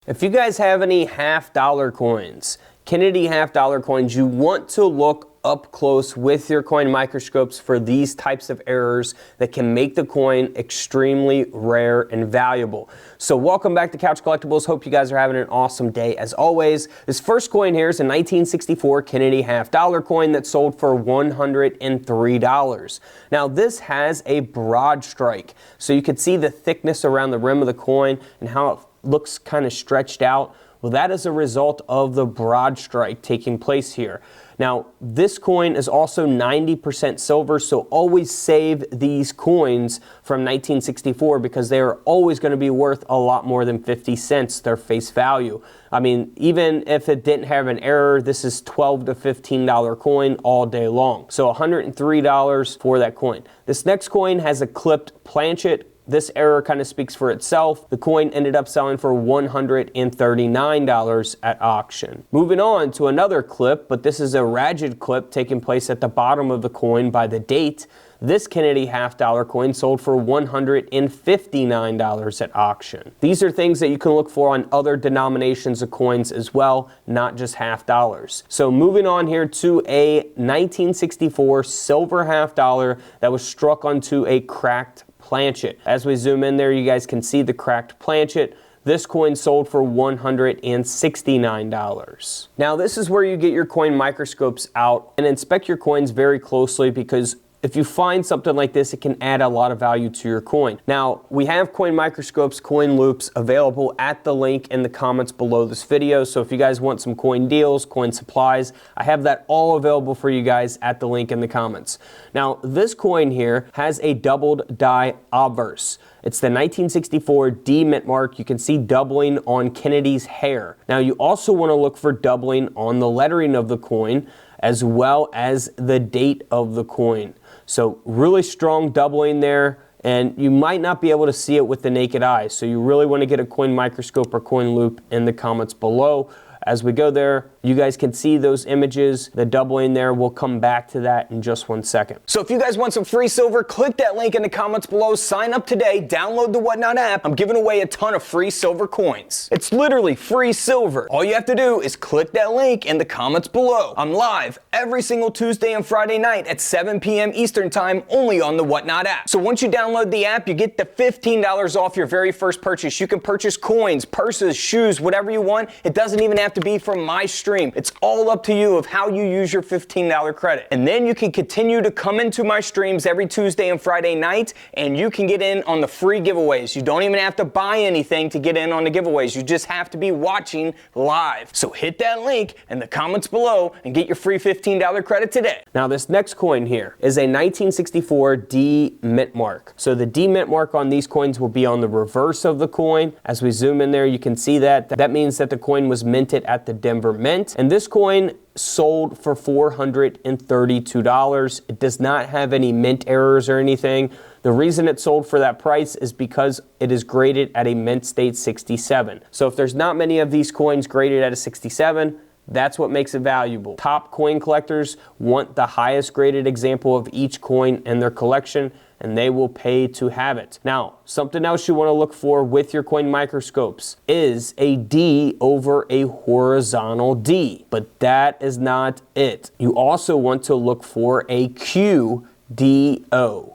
If you guys have any half-dollar coins, Kennedy half-dollar coins, you want to look up close with your coin microscopes for these types of errors that can make the coin extremely rare and valuable. So welcome back to Couch Collectibles. Hope you guys are having an awesome day as always. This first coin here is a 1964 Kennedy half-dollar coin that sold for $103. Now this has a broad strike, so you can see the thickness around the rim of the coin and how it looks kind of stretched out. Well, that is a result of the broad strike taking place here. Now, this coin is also 90% silver, so always save these coins from 1964 because they are always going to be worth a lot more than 50 cents, their face value. I mean, even if it didn't have an error, this is $12 to $15 coin all day long. So $103 for that coin. This next coin has a clipped planchet. This error kind of speaks for itself. The coin ended up selling for $139 at auction. Moving on to another clip, but this is a ragged clip taking place at the bottom of the coin by the date. This Kennedy half-dollar coin sold for $159 at auction. These are things that you can look for on other denominations of coins as well, not just half dollars. So moving on here to a 1964 silver half-dollar that was struck onto a cracked planchet. As we zoom in there, you guys can see the cracked planchet. This coin sold for $169. Now this is where you get your coin microscopes out and inspect your coins very closely, because if you find something like this, it can add a lot of value to your coin. Now, we have coin microscopes, coin loops available at the link in the comments below this video. So if you guys want some coin deals, coin supplies, I have that all available for you guys at the link in the comments. Now, this coin here has a doubled die obverse. It's the 1964 D mint mark. You can see doubling on Kennedy's hair. Now, you also want to look for doubling on the lettering of the coin, as well as the date of the coin. So really strong doubling there, and you might not be able to see it with the naked eye. So you really want to get a coin microscope or coin loop in the comments below. As we go there, you guys can see those images, the doubling there. We'll come back to that in just 1 second. So if you guys want some free silver, click that link in the comments below. Sign up today, download the Whatnot app. I'm giving away a ton of free silver coins. It's literally free silver. All you have to do is click that link in the comments below. I'm live every single Tuesday and Friday night at 7 p.m. Eastern time, only on the Whatnot app. So once you download the app, you get the $15 off your very first purchase. You can purchase coins, purses, shoes, whatever you want. It doesn't even have to be from my stream. It's all up to you of how you use your $15 credit. And then you can continue to come into my streams every Tuesday and Friday night, and you can get in on the free giveaways. You don't even have to buy anything to get in on the giveaways. You just have to be watching live. So hit that link in the comments below and get your free $15 credit today. Now this next coin here is a 1964 D mint mark. So the D mint mark on these coins will be on the reverse of the coin. As we zoom in there, you can see that. That means that the coin was minted at the Denver Mint. And this coin sold for $432. It does not have any mint errors or anything. The reason it sold for that price is because it is graded at a mint state 67. So if there's not many of these coins graded at a 67, that's what makes it valuable. Top coin collectors want the highest graded example of each coin in their collection, and they will pay to have it. Now, something else you want to look for with your coin microscopes is a D over a horizontal D, but that is not it. You also want to look for a QDO.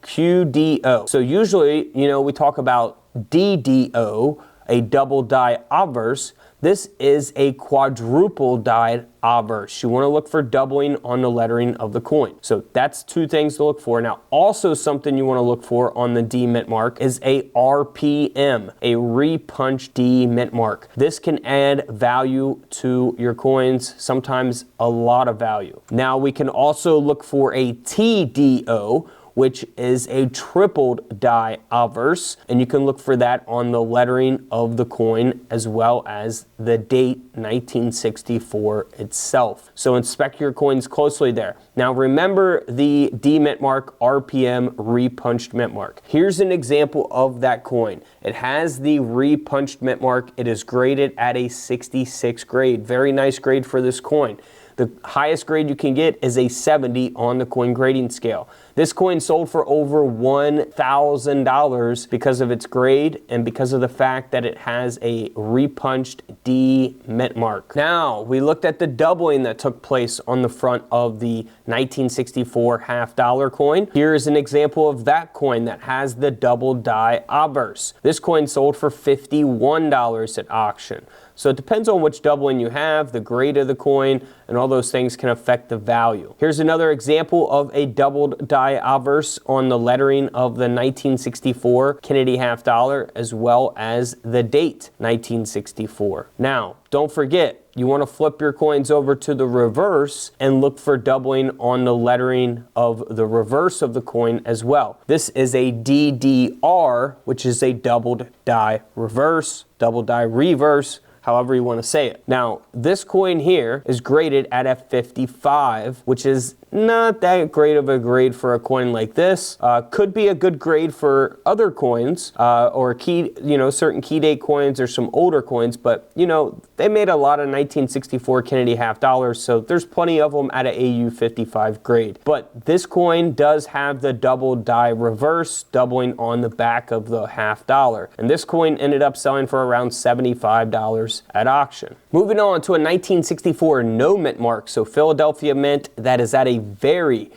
QDO. So usually, we talk about DDO, a double die obverse. This is a quadruple die obverse. You want to look for doubling on the lettering of the coin. So that's two things to look for. Now, also something you want to look for on the D mint mark is a RPM, a repunched D mint mark. This can add value to your coins, sometimes a lot of value. Now, we can also look for a TDO, which is a tripled die obverse, and you can look for that on the lettering of the coin as well as the date 1964 itself. So inspect your coins closely there. Now remember the D mint mark, RPM, repunched mint mark. Here's an example of that coin. It has the repunched mint mark. It is graded at a 66 grade. Very nice grade for this coin. The highest grade you can get is a 70 on the coin grading scale. This coin sold for over $1,000 because of its grade and because of the fact that it has a repunched D mint mark. Now, we looked at the doubling that took place on the front of the 1964 half-dollar coin. Here is an example of that coin that has the double die obverse. This coin sold for $51 at auction. So it depends on which doubling you have, the grade of the coin, and all those things can affect the value. Here's another example of a doubled die obverse on the lettering of the 1964 Kennedy half dollar, as well as the date 1964. Now, don't forget, you want to flip your coins over to the reverse and look for doubling on the lettering of the reverse of the coin as well. This is a DDR, which is a doubled die reverse, double die reverse, however you want to say it. Now, this coin here is graded at a 55, which is not that great of a grade for a coin like this. Could be a good grade for other coins or key, certain key date coins or some older coins, but they made a lot of 1964 Kennedy half dollars, so there's plenty of them at an AU 55 grade. But this coin does have the double die reverse doubling on the back of the half dollar, and this coin ended up selling for around $75 at auction. Moving on to a 1964 no mint mark, so Philadelphia mint, that is at a very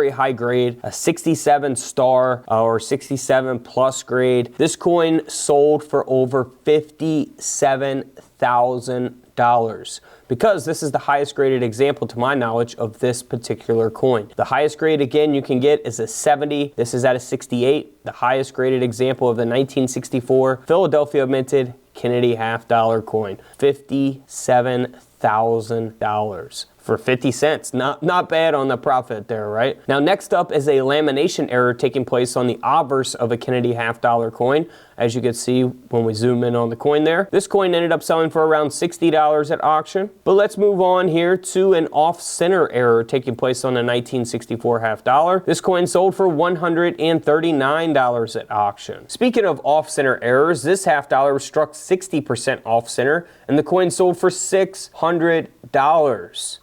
high grade, a 67 star or 67 plus grade. This coin sold for over $57,000 because this is the highest graded example to my knowledge of this particular coin. The highest grade again you can get is a 70. This is at a 68. The highest graded example of the 1964 Philadelphia minted Kennedy half dollar coin. $57,000 for 50 cents. Not bad on the profit there, right? Now, next up is a lamination error taking place on the obverse of a Kennedy half dollar coin. As you can see when we zoom in on the coin there. This coin ended up selling for around $60 at auction. But let's move on here to an off-center error taking place on the 1964 half dollar. This coin sold for $139 at auction. Speaking of off-center errors, this half dollar was struck 60% off-center and the coin sold for $600.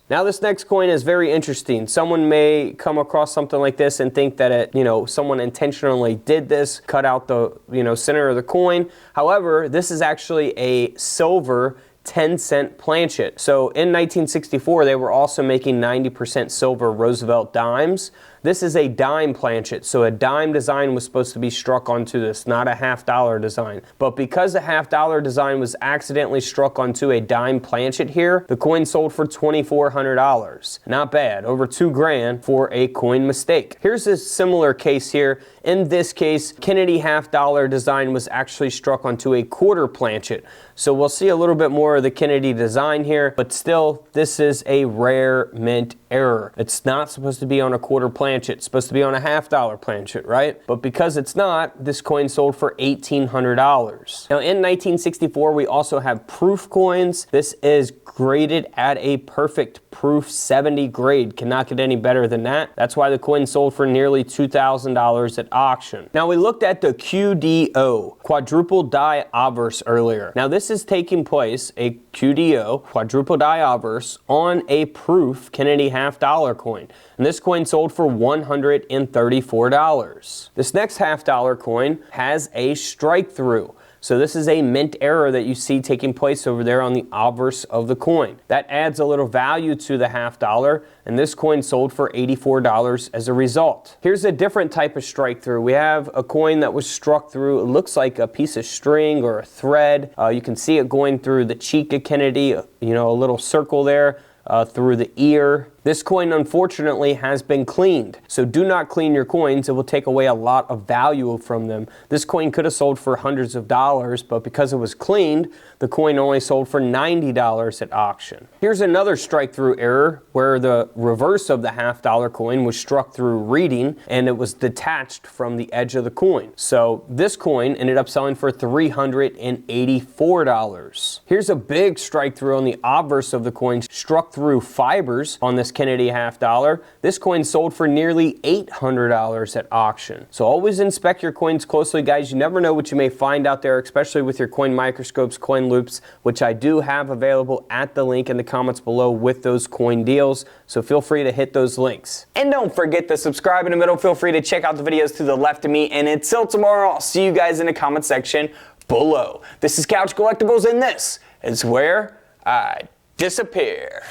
Now, this next coin is very interesting. Someone may come across something like this and think that someone intentionally did this, cut out the center of the coin. However, this is actually a silver 10-cent planchet. So in 1964, they were also making 90% silver Roosevelt dimes. This is a dime planchet, so a dime design was supposed to be struck onto this, not a half dollar design. But because the half dollar design was accidentally struck onto a dime planchet here, the coin sold for $2,400. Not bad, over $2,000 for a coin mistake. Here's a similar case here. In this case, Kennedy half dollar design was actually struck onto a quarter planchet. So we'll see a little bit more of the Kennedy design here, but still, this is a rare mint error. It's not supposed to be on a quarter planchet. It's supposed to be on a half dollar planchet, right? But because it's not, this coin sold for $1,800. Now, in 1964, we also have proof coins. This is graded at a perfect proof 70 grade. Cannot get any better than that. That's why the coin sold for nearly $2,000 at auction. Now, we looked at the QDO, quadruple die obverse, earlier. Now, this is taking place, a QDO, quadruple die obverse, on a proof Kennedy half dollar coin. And this coin sold for $134. This next half dollar coin has a strike through. So this is a mint error that you see taking place over there on the obverse of the coin. That adds a little value to the half dollar, and this coin sold for $84 as a result. Here's a different type of strike through. We have a coin that was struck through, it looks like a piece of string or a thread. You can see it going through the cheek of Kennedy, a little circle there. Through the ear. This coin, unfortunately, has been cleaned. So do not clean your coins. It will take away a lot of value from them. This coin could have sold for hundreds of dollars, but because it was cleaned, the coin only sold for $90 at auction. Here's another strike-through error where the reverse of the half dollar coin was struck through reading and it was detached from the edge of the coin. So this coin ended up selling for $384. Here's a big strike-through on the obverse of the coin, struck through fibers on this Thomas Kennedy half dollar. This coin sold for nearly $800 at auction. So always inspect your coins closely, guys. You never know what you may find out there, especially with your coin microscopes, coin loops, which I do have available at the link in the comments below with those coin deals. So feel free to hit those links. And don't forget to subscribe in the middle. Feel free to check out the videos to the left of me. And until tomorrow, I'll see you guys in the comment section below. This is Couch Collectibles, and this is where I disappear.